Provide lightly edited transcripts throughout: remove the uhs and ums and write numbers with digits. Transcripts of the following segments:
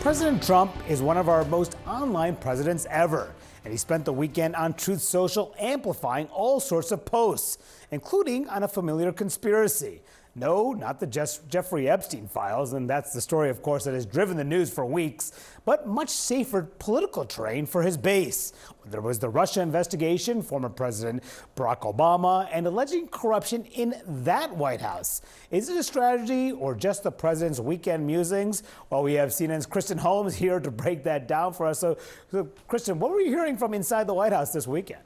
President Trump is one of our most online presidents ever, and he spent the weekend on Truth Social amplifying all sorts of posts, including on a familiar conspiracy. No, not the Jeffrey Epstein files, and that's the story, of course, that has driven the news for weeks, but much safer political terrain for his base. There was the Russia investigation, former President Barack Obama, and alleging corruption in that White House. Is it a strategy or just the president's weekend musings? Well, we have CNN's Kristen Holmes here to break that down for us. So Kristen, what were you hearing from inside the White House this weekend?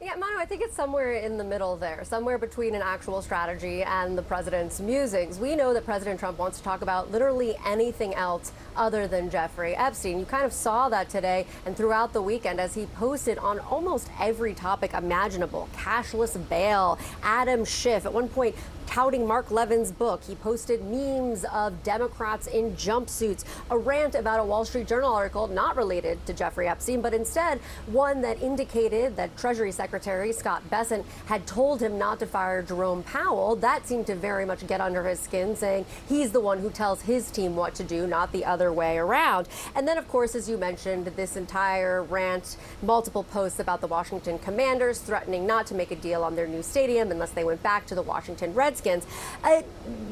Yeah, Manu, I think it's somewhere in the middle there, somewhere between an actual strategy and the president's musings. We know that President Trump wants to talk about literally anything else other than Jeffrey Epstein. You kind of saw that today and throughout the weekend as he posted on almost every topic imaginable. Cashless bail, Adam Schiff, at one point touting Mark Levin's book. He posted memes of Democrats in jumpsuits, a rant about a Wall Street Journal article not related to Jeffrey Epstein, but instead one that indicated that Treasury Secretary Scott Bessent had told him not to fire Jerome Powell. That seemed to very much get under his skin, saying he's the one who tells his team what to do, not the other way around. And then, of course, as you mentioned, this entire rant, multiple posts about the Washington Commanders threatening not to make a deal on their new stadium unless they went back to the Washington Redskins.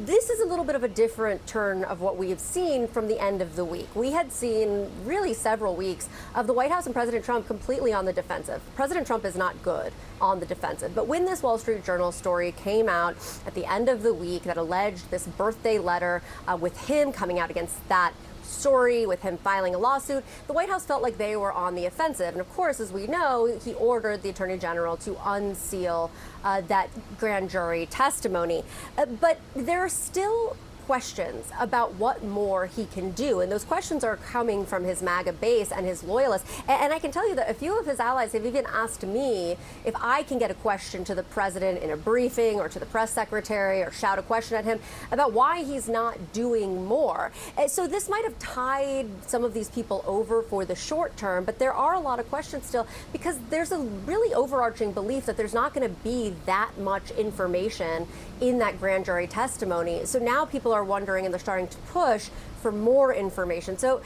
This is a little bit of a different turn of what we have seen from the end of the week. We had seen really several weeks of the White House and President Trump completely on the defensive. President Trump is not good on the defensive. But when this Wall Street Journal story came out at the end of the week that alleged this birthday letter with him coming out against that story, with him filing a lawsuit, the White House felt like they were on the offensive. And of course, as we know, he ordered the Attorney General to unseal that grand jury testimony. But there are still questions about what more he can do. And those questions are coming from his MAGA base and his loyalists. And I can tell you that a few of his allies have even asked me if I can get a question to the president in a briefing or to the press secretary or shout a question at him about why he's not doing more. So this might have tied some of these people over for the short term, but there are a lot of questions still because there's a really overarching belief that there's not going to be that much information in that grand jury testimony. So now people are wondering and they're starting to push for more information. So,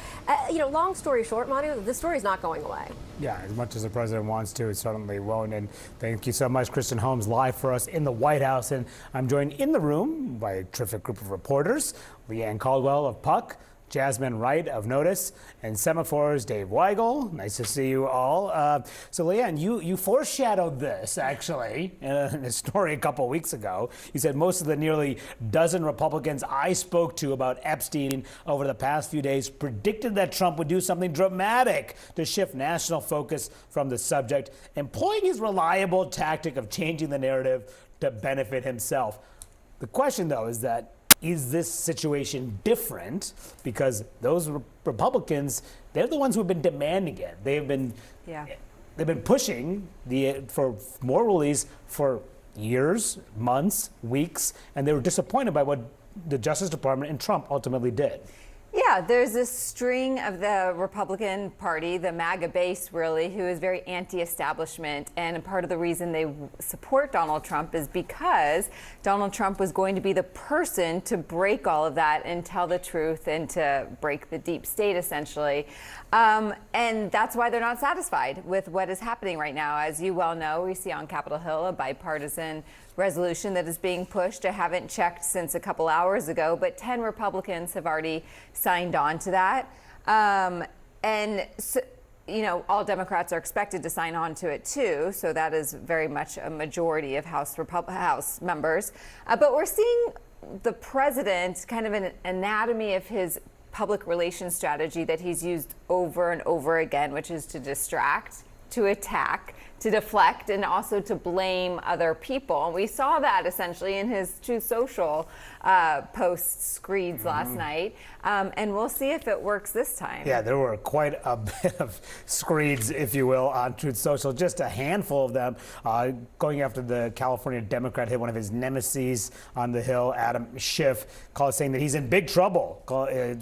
long story short, Manu, this story is not going away. Yeah, as much as the president wants to, it certainly won't. And thank you so much, Kristen Holmes, live for us in the White House. And I'm joined in the room by a terrific group of reporters, Leanne Caldwell of Puck, Jasmine Wright of Notice, and Semaphor's Dave Weigel. Nice to see you all. So, Leanne, you foreshadowed this, actually, in a story a couple weeks ago. You said most of the nearly dozen Republicans I spoke to about Epstein over the past few days predicted that Trump would do something dramatic to shift national focus from the subject, employing his reliable tactic of changing the narrative to benefit himself. The question, though, is that is this situation different? Because those Republicans, they're the ones who have been demanding it. They've been pushing for more release for years, months, weeks, and they were disappointed by what the Justice Department and Trump ultimately did. Yeah, there's this string of the Republican Party, the MAGA base, really, who is very anti-establishment. And part of the reason they support Donald Trump is because Donald Trump was going to be the person to break all of that and tell the truth and to break the deep state, essentially. And that's why they're not satisfied with what is happening right now. As you well know, we see on Capitol Hill a bipartisan resolution that is being pushed. I haven't checked since a couple hours ago, but 10 Republicans have already signed on to that. And so, all Democrats are expected to sign on to it too. So that is very much a majority of House members. But we're seeing the president kind of an anatomy of his public relations strategy that he's used over and over again, which is to distract, to attack, to deflect, and also to blame other people. And we saw that essentially in his Truth Social post screeds last night. And we'll see if it works this time. Yeah, there were quite a bit of screeds, if you will, on Truth Social, just a handful of them, going after the California Democrat, hit one of his nemesis on the Hill, Adam Schiff, saying that he's in big trouble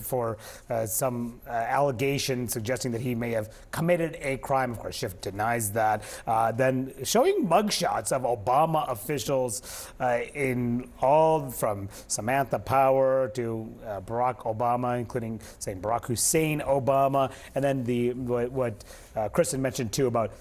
for some allegation suggesting that he may have committed a crime. Of course, Schiff denies that. then showing mugshots of Obama officials in all from Samantha Power to Barack Obama, including saying Barack Hussein Obama, and then what Kristen mentioned too about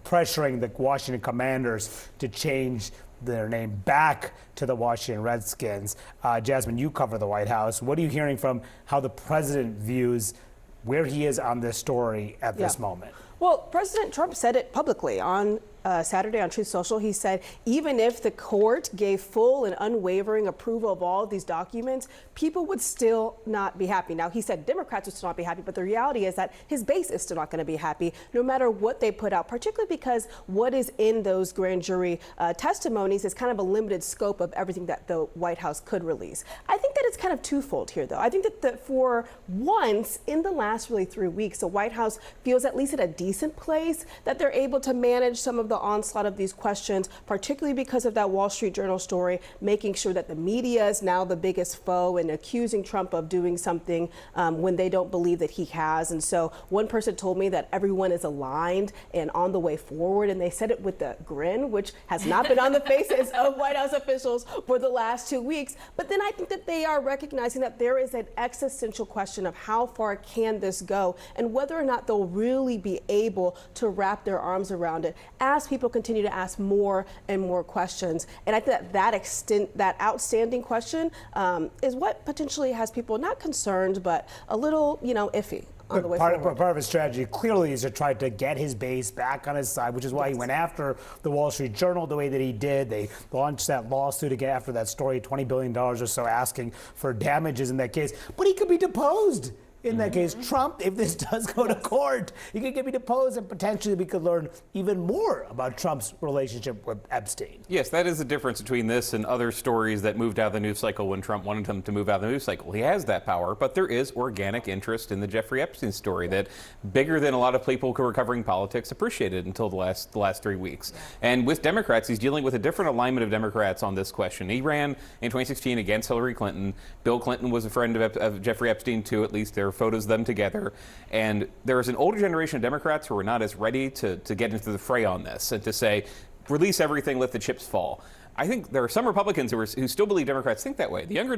pressuring the Washington Commanders to change their name back to the Washington Redskins. Jasmine, you cover the White House. What are you hearing from how the president views where he is on this story at this moment? Well, President Trump said it publicly on Saturday on Truth Social. He said even if the court gave full and unwavering approval of all of these documents, people would still not be happy. Now, he said Democrats would still not be happy, but the reality is that his base is still not going to be happy, no matter what they put out, particularly because what is in those grand jury testimonies is kind of a limited scope of everything that the White House could release. I think that it's kind of twofold here, though. I think that for once in the last really 3 weeks, the White House feels at least at a decent place that they're able to manage some of the onslaught of these questions, particularly because of that Wall Street Journal story, making sure that the media is now the biggest foe and accusing Trump of doing something when they don't believe that he has. And so one person told me that everyone is aligned and on the way forward, and they said it with a grin, which has not been on the faces of White House officials for the last 2 weeks. But then I think that they are recognizing that there is an existential question of how far can this go and whether or not they'll really be able to wrap their arms around it as people continue to ask more and more questions. And I think that outstanding question is what potentially has people not concerned, but a little, iffy. Part of his strategy clearly is to try to get his base back on his side, which is why he went after the Wall Street Journal the way that he did. They launched that lawsuit again after that story, $20 billion or so asking for damages in that case. But he could be deposed. In that case, Trump, if this does go to court, he could get me deposed and potentially we could learn even more about Trump's relationship with Epstein. Yes, that is the difference between this and other stories that moved out of the news cycle when Trump wanted him to move out of the news cycle. He has that power, but there is organic interest in the Jeffrey Epstein story that bigger than a lot of people who are covering politics appreciated until the last 3 weeks. And with Democrats, he's dealing with a different alignment of Democrats on this question. He ran in 2016 against Hillary Clinton. Bill Clinton was a friend of Jeffrey Epstein too, at least there photos of them together. And there is an older generation of Democrats who are not as ready to get into the fray on this and to say, release everything, let the chips fall. I think there are some Republicans who still believe Democrats think that way. The younger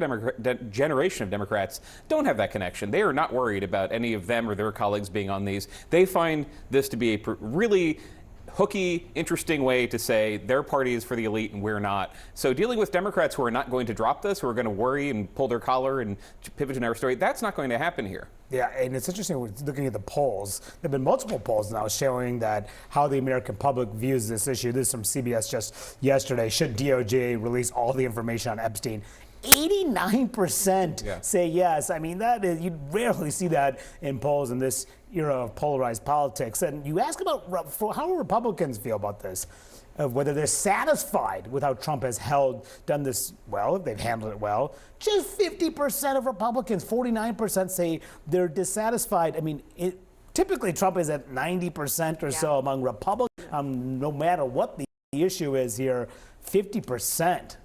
generation of Democrats don't have that connection. They are not worried about any of them or their colleagues being on these. They find this to be a really hooky, interesting way to say their party is for the elite and we're not. So dealing with Democrats who are not going to drop this, who are going to worry and pull their collar and pivot to another story, that's not going to happen here. Yeah, and it's interesting looking at the polls. There have been multiple polls now showing that how the American public views this issue. This is from CBS just yesterday. Should DOJ release all the information on Epstein? 89% say yes. I mean, you'd rarely see that in polls in this era of polarized politics. And you ask about how Republicans feel about this, whether they're satisfied with how Trump has done this well, if they've handled it well. Just 50% of Republicans, 49% say they're dissatisfied. I mean, typically Trump is at 90% or so among Republicans, no matter what the issue is here, 50%.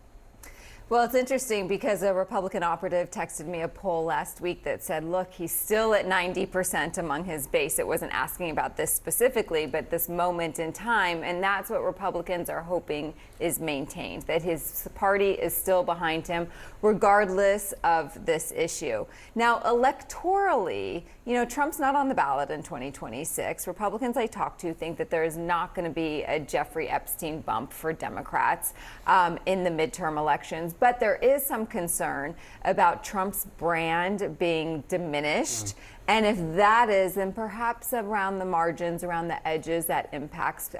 Well, it's interesting because a Republican operative texted me a poll last week that said, look, he's still at 90% among his base. It wasn't asking about this specifically, but this moment in time. And that's what Republicans are hoping is maintained, that his party is still behind him, regardless of this issue. Now, electorally, Trump's not on the ballot in 2026. Republicans I talk to think that there is not going to be a Jeffrey Epstein bump for Democrats in the midterm elections. But there is some concern about Trump's brand being diminished. And if that is, then perhaps around the margins, around the edges, that impacts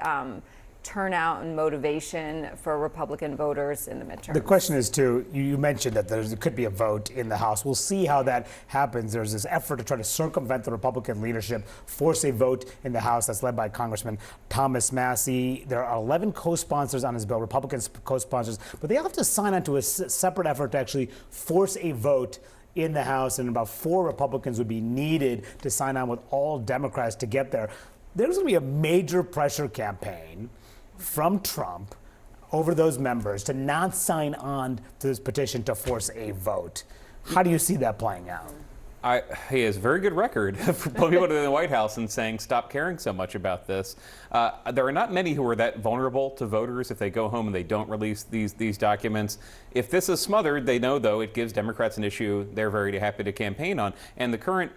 turnout and motivation for Republican voters in the midterms. The question is, too, you mentioned that there could be a vote in the House. We'll see how that happens. There's this effort to try to circumvent the Republican leadership, force a vote in the House that's led by Congressman Thomas Massie. There are 11 co-sponsors on his bill, Republican co-sponsors, but they all have to sign on to a separate effort to actually force a vote in the House, and about 4 Republicans would be needed to sign on with all Democrats to get there. There's going to be a major pressure campaign from Trump over those members to not sign on to this petition to force a vote. How do you see that playing out? He has a very good record for pulling people to the White House and saying, stop caring so much about this. There are not many who are that vulnerable to voters if they go home and they don't release these documents. If this is smothered, they know, though, it gives Democrats an issue they're very happy to campaign on. And the current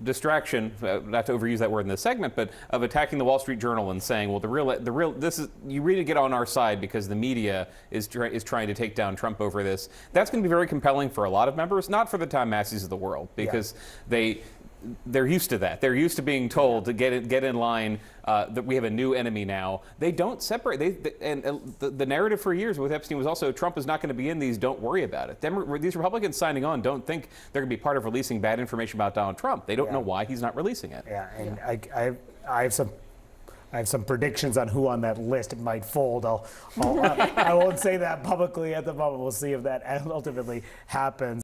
distraction, not to overuse that word in this segment, but of attacking the Wall Street Journal and saying, well, you really get on our side because the media is trying to take down Trump over this. That's going to be very compelling for a lot of members, not for the Tom Masseys of the world, because they're used to that. They're used to being told to get in line, that we have a new enemy now. They don't separate. The narrative for years with Epstein was also Trump is not going to be in these. Don't worry about it. These Republicans signing on don't think they're going to be part of releasing bad information about Donald Trump. They don't know why he's not releasing it. Yeah, and I have some predictions on who on that list might fold. I won't say that publicly at the moment. We'll see if that ultimately happens.